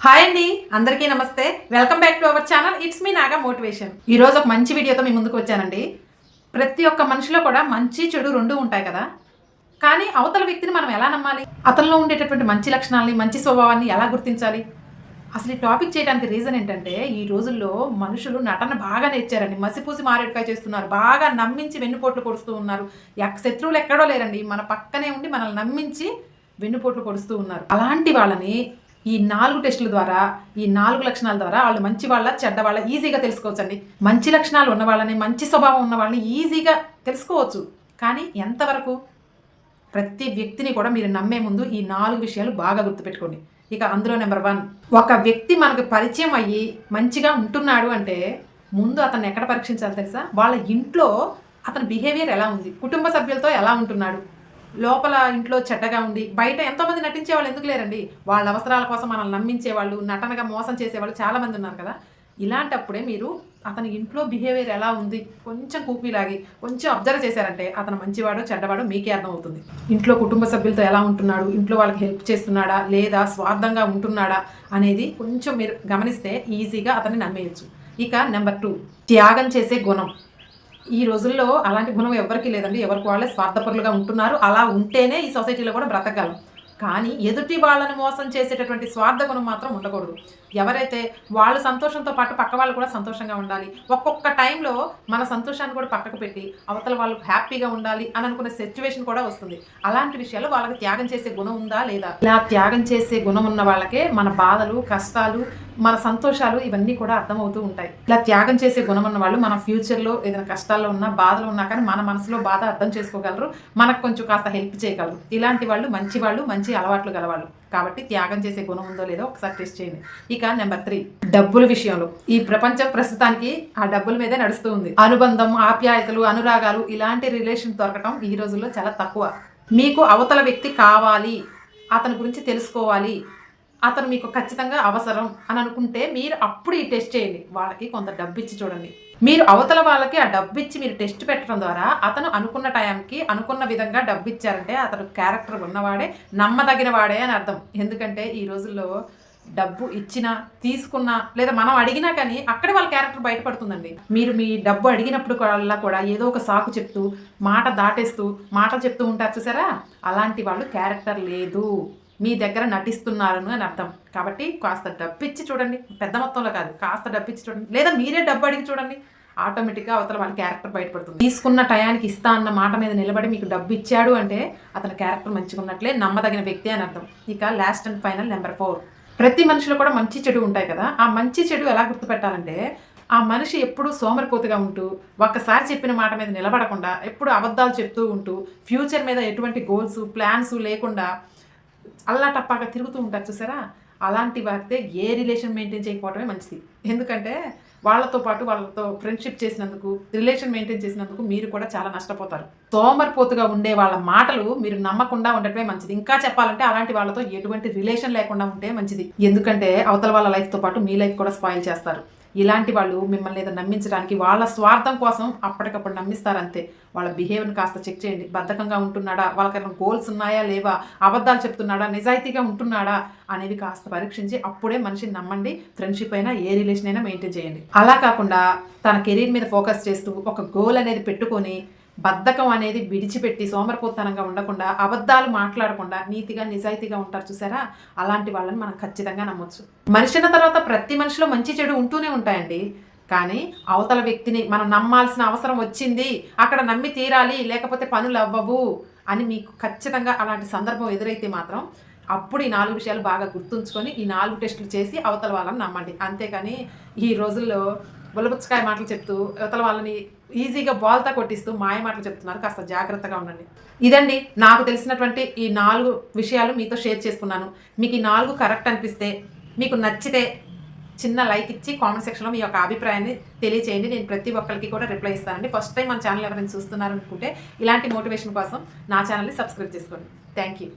Hi అండి, అందరికీ నమస్తే. Welcome back to our channel. It's me Naga motivation. ఈరోజు ఒక మంచి వీడియోతో మీ ముందుకు వచ్చానండి. ప్రతి ఒక్క మనిషిలో కూడా మంచి చెడు రెండు ఉంటాయి కదా. కానీ అవతల వ్యక్తిని మనం ఎలా నమ్మాలి? అతనిలో ఉండేటటువంటి మంచి లక్షణాలని, మంచి స్వభావాన్ని ఎలా గుర్తించాలి? అసలు ఈ టాపిక్ చేయడానికి రీజన్ ఏంటంటే, ఈ రోజుల్లో మనుషులు నటన బాగా నేర్చారండి. మసిపూసి మారేడుకాయ చేస్తున్నారు. బాగా నమ్మించి వెన్నుపోట్లు పొడుస్తూ ఉన్నారు. శత్రువులు ఎక్కడో లేరండి, మన పక్కనే ఉండి మనల్ని నమ్మించి వెన్నుపోట్లు పొడుస్తూ ఉన్నారు. అలాంటి వాళ్ళని ఈ 4 టెస్టుల ద్వారా, ఈ 4 లక్షణాల ద్వారా వాళ్ళు మంచి వాళ్ళ, చెడ్డ వాళ్ళ ఈజీగా తెలుసుకోవచ్చండి. మంచి లక్షణాలు ఉన్న వాళ్ళని, మంచి స్వభావం ఉన్న వాళ్ళని ఈజీగా తెలుసుకోవచ్చు. కానీ ఎంతవరకు? ప్రతి వ్యక్తిని కూడా మీరు నమ్మే ముందు ఈ 4 విషయాలు బాగా గుర్తుపెట్టుకోండి. ఇక అందులో నెంబర్ 1, ఒక వ్యక్తి మనకు పరిచయం అయ్యి మంచిగా ఉంటున్నాడు అంటే ముందు అతన్ని ఎక్కడ పరీక్షించాలి తెలుసా? వాళ్ళ ఇంట్లో అతని బిహేవియర్ ఎలా ఉంది, కుటుంబ సభ్యులతో ఎలా ఉంటున్నాడు. లోపల ఇంట్లో చెడ్డగా ఉండి బయట ఎంతోమంది నటించే వాళ్ళు ఎందుకు లేరండి? వాళ్ళ అవసరాల కోసం మనల్ని నమ్మించేవాళ్ళు, నటనగా మోసం చేసేవాళ్ళు చాలామంది ఉన్నారు కదా. ఇలాంటప్పుడే మీరు అతని ఇంట్లో బిహేవియర్ ఎలా ఉంది కొంచెం కూపీలాగి కొంచెం అబ్జర్వ్ చేశారంటే అతను మంచివాడో చెడ్డవాడో మీకే అర్థమవుతుంది. ఇంట్లో కుటుంబ సభ్యులతో ఎలా ఉంటున్నాడు, ఇంట్లో వాళ్ళకి హెల్ప్ చేస్తున్నాడా లేదా స్వార్థంగా ఉంటున్నాడా అనేది కొంచెం మీరు గమనిస్తే ఈజీగా అతన్ని నమ్మేయచ్చు. ఇక నెంబర్ 2, త్యాగం చేసే గుణం. ఈ రోజుల్లో అలాంటి గుణం ఎవరికి లేదండి. ఎవరికి వాళ్ళే స్వార్థపరులుగా ఉంటున్నారు. అలా ఉంటేనే ఈ సొసైటీలో కూడా బ్రతకగలం. కానీ ఎదుటి వాళ్ళని మోసం చేసేటటువంటి స్వార్థ గుణం మాత్రం ఉండకూడదు. ఎవరైతే వాళ్ళ సంతోషంతో పాటు పక్క వాళ్ళు కూడా సంతోషంగా ఉండాలి. ఒక్కొక్క టైంలో మన సంతోషాన్ని కూడా పక్కకు పెట్టి అవతల వాళ్ళు హ్యాపీగా ఉండాలి అని అనుకునే సిచ్యువేషన్ కూడా వస్తుంది. అలాంటి విషయాలు వాళ్ళకి త్యాగం చేసే గుణం ఉందా లేదా? ఇలా త్యాగం చేసే గుణం ఉన్న వాళ్ళకే మన బాధలు, కష్టాలు, మన సంతోషాలు ఇవన్నీ కూడా అర్థమవుతూ ఉంటాయి. ఇలా త్యాగం చేసే గుణం ఉన్న వాళ్ళు మన ఫ్యూచర్లో ఏదైనా కష్టాల్లో ఉన్నా, బాధలు ఉన్నా కానీ మన మనసులో బాధ అర్థం చేసుకోగలరు. మనకు కొంచెం కాస్త హెల్ప్ చేయగలరు. ఇలాంటి వాళ్ళు మంచి వాళ్ళు, మంచి అలవాట్లు గలవాళ్ళు. కాబట్టి త్యాగం చేసే గుణం ఉందో లేదో ఒకసారి టెస్ట్ చేయండి. ఇక నెంబర్ 3, డబ్బుల విషయంలో. ఈ ప్రపంచం ప్రస్తుతానికి ఆ డబ్బుల మీదే నడుస్తూ ఉంది. అనుబంధం, ఆప్యాయతలు, అనురాగాలు ఇలాంటి రిలేషన్ దొరకటం ఈ రోజుల్లో చాలా తక్కువ. మీకు అవతల వ్యక్తి కావాలి, అతని గురించి తెలుసుకోవాలి, అతను మీకు ఖచ్చితంగా అవసరం అని అనుకుంటే మీరు అప్పుడు ఈ టెస్ట్ చేయండి. వాళ్ళకి కొంత డబ్బు ఇచ్చి చూడండి. మీరు అవతల వాళ్ళకి ఆ డబ్బు ఇచ్చి మీరు టెస్ట్ పెట్టడం ద్వారా అతను అనుకున్న టైంకి అనుకున్న విధంగా డబ్బు ఇచ్చారంటే అతను క్యారెక్టర్ ఉన్నవాడే, నమ్మదగిన వాడే అని అర్థం. ఎందుకంటే ఈ రోజుల్లో డబ్బు ఇచ్చినా, తీసుకున్నా లేదా మనం అడిగినా కానీ అక్కడే వాళ్ళ క్యారెక్టర్ బయటపడుతుందండి. మీరు మీ డబ్బు అడిగినప్పుడు కూడా ఏదో ఒక సాకు చెప్తూ, మాట దాటేస్తూ, మాటలు చెప్తూ ఉంటారు చూసారా? అలాంటి వాళ్ళు క్యారెక్టర్ లేదు, మీ దగ్గర నటిస్తున్నారను అని అర్థం. కాబట్టి కాస్త డబ్బు ఇచ్చి చూడండి. పెద్ద మొత్తంలో కాదు, కాస్త డబ్బు ఇచ్చి చూడండి. లేదా మీరే డబ్బు అడిగి చూడండి. ఆటోమేటిక్గా అవతల వాళ్ళ క్యారెక్టర్ బయటపడుతుంది. తీసుకున్న టయానికి ఇస్తా అన్న మాట మీద నిలబడి మీకు డబ్బు ఇచ్చాడు అంటే అతని క్యారెక్టర్ మంచిగా ఉన్నట్లే, నమ్మదగిన వ్యక్తి అని అర్థం. ఇక లాస్ట్ అండ్ ఫైనల్ నెంబర్ 4, ప్రతి మనిషిలో కూడా మంచి చెడు ఉంటాయి కదా. ఆ మంచి చెడు ఎలా గుర్తుపెట్టాలంటే, ఆ మనిషి ఎప్పుడూ సోమరిపోతుగా ఉంటూ, ఒక్కసారి చెప్పిన మాట మీద నిలబడకుండా, ఎప్పుడు అబద్ధాలు చెప్తూ ఉంటూ, ఫ్యూచర్ మీద ఎటువంటి గోల్స్, ప్లాన్స్ లేకుండా అల్లాటప్పాగా తిరుగుతూ ఉంటారు చూసారా? అలాంటి వారితే ఏ రిలేషన్ మెయింటైన్ చేయకపోవడమే మంచిది. ఎందుకంటే వాళ్ళతో పాటు వాళ్ళతో ఫ్రెండ్షిప్ చేసినందుకు, రిలేషన్ మెయింటైన్ చేసినందుకు మీరు కూడా చాలా నష్టపోతారు. సోమరిపోతుగా ఉండే వాళ్ళ మాటలు మీరు నమ్మకుండా ఉండటమే మంచిది. ఇంకా చెప్పాలంటే అలాంటి వాళ్ళతో ఎటువంటి రిలేషన్ లేకుండా ఉంటే మంచిది. ఎందుకంటే అవతల వాళ్ళ లైఫ్తో పాటు మీ లైఫ్ కూడా స్పాయిల్ చేస్తారు. ఇలాంటి వాళ్ళు మిమ్మల్ని ఏదో నమ్మించడానికి వాళ్ళ స్వార్థం కోసం అప్పటికప్పుడు నమ్మిస్తారంతే. వాళ్ళ బిహేవియర్ని కాస్త చెక్ చేయండి. బద్ధకంగా ఉంటున్నాడా, వాళ్ళకైనా గోల్స్ ఉన్నాయా లేవా, అబద్ధాలు చెప్తున్నాడా, నిజాయితీగా ఉంటున్నాడా అనేవి కాస్త పరీక్షించి అప్పుడే మనిషిని నమ్మండి. ఫ్రెండ్షిప్ అయినా ఏ రిలేషన్ అయినా మెయింటైన్ చేయండి. అలా కాకుండా తన కెరీర్ మీద ఫోకస్ చేస్తూ ఒక గోల్ అనేది పెట్టుకొని బద్ధకం అనేది విడిచిపెట్టి సోమరిపోతనంగా ఉండకుండా, అబద్ధాలు మాట్లాడకుండా నీతిగా నిజాయితీగా ఉంటారు చూసారా? అలాంటి వాళ్ళని మనం ఖచ్చితంగా నమ్మొచ్చు. మనిషి అన్న తర్వాత ప్రతి మనిషిలో మంచి చెడు ఉంటూనే ఉంటాయండి. కానీ అవతల వ్యక్తిని మనం నమ్మాల్సిన అవసరం వచ్చింది, అక్కడ నమ్మి తీరాలి, లేకపోతే పనులు అవ్వవు అని మీకు ఖచ్చితంగా అలాంటి సందర్భం ఎదురైతే మాత్రం అప్పుడు ఈ 4 విషయాలు బాగా గుర్తుంచుకొని ఈ 4 టెస్టులు చేసి అవతల వాళ్ళని నమ్మండి. అంతేకాని ఈ రోజుల్లో బుల్లబుచ్చకాయ మాటలు చెప్తూ అవతల వాళ్ళని ఈజీగా బాల్తో కొట్టిస్తూ మాయ మాటలు చెప్తున్నారు. కాస్త జాగ్రత్తగా ఉండండి. ఇదండి నాకు తెలిసినటువంటి ఈ 4 విషయాలు మీతో షేర్ చేసుకున్నాను. మీకు ఈ 4 కరెక్ట్ అనిపిస్తే, మీకు నచ్చితే చిన్న లైక్ ఇచ్చి కామెంట్ సెక్షన్లో మీ యొక్క అభిప్రాయాన్ని తెలియచేయండి. నేను ప్రతి ఒక్కరికి కూడా రిప్లై ఇస్తానండి. ఫస్ట్ టైం మన ఛానల్ ఎవరైనా చూస్తున్నారనుకుంటే ఇలాంటి మోటివేషన్ కోసం నా ఛానల్ని సబ్స్క్రైబ్ చేసుకోండి. Thank you.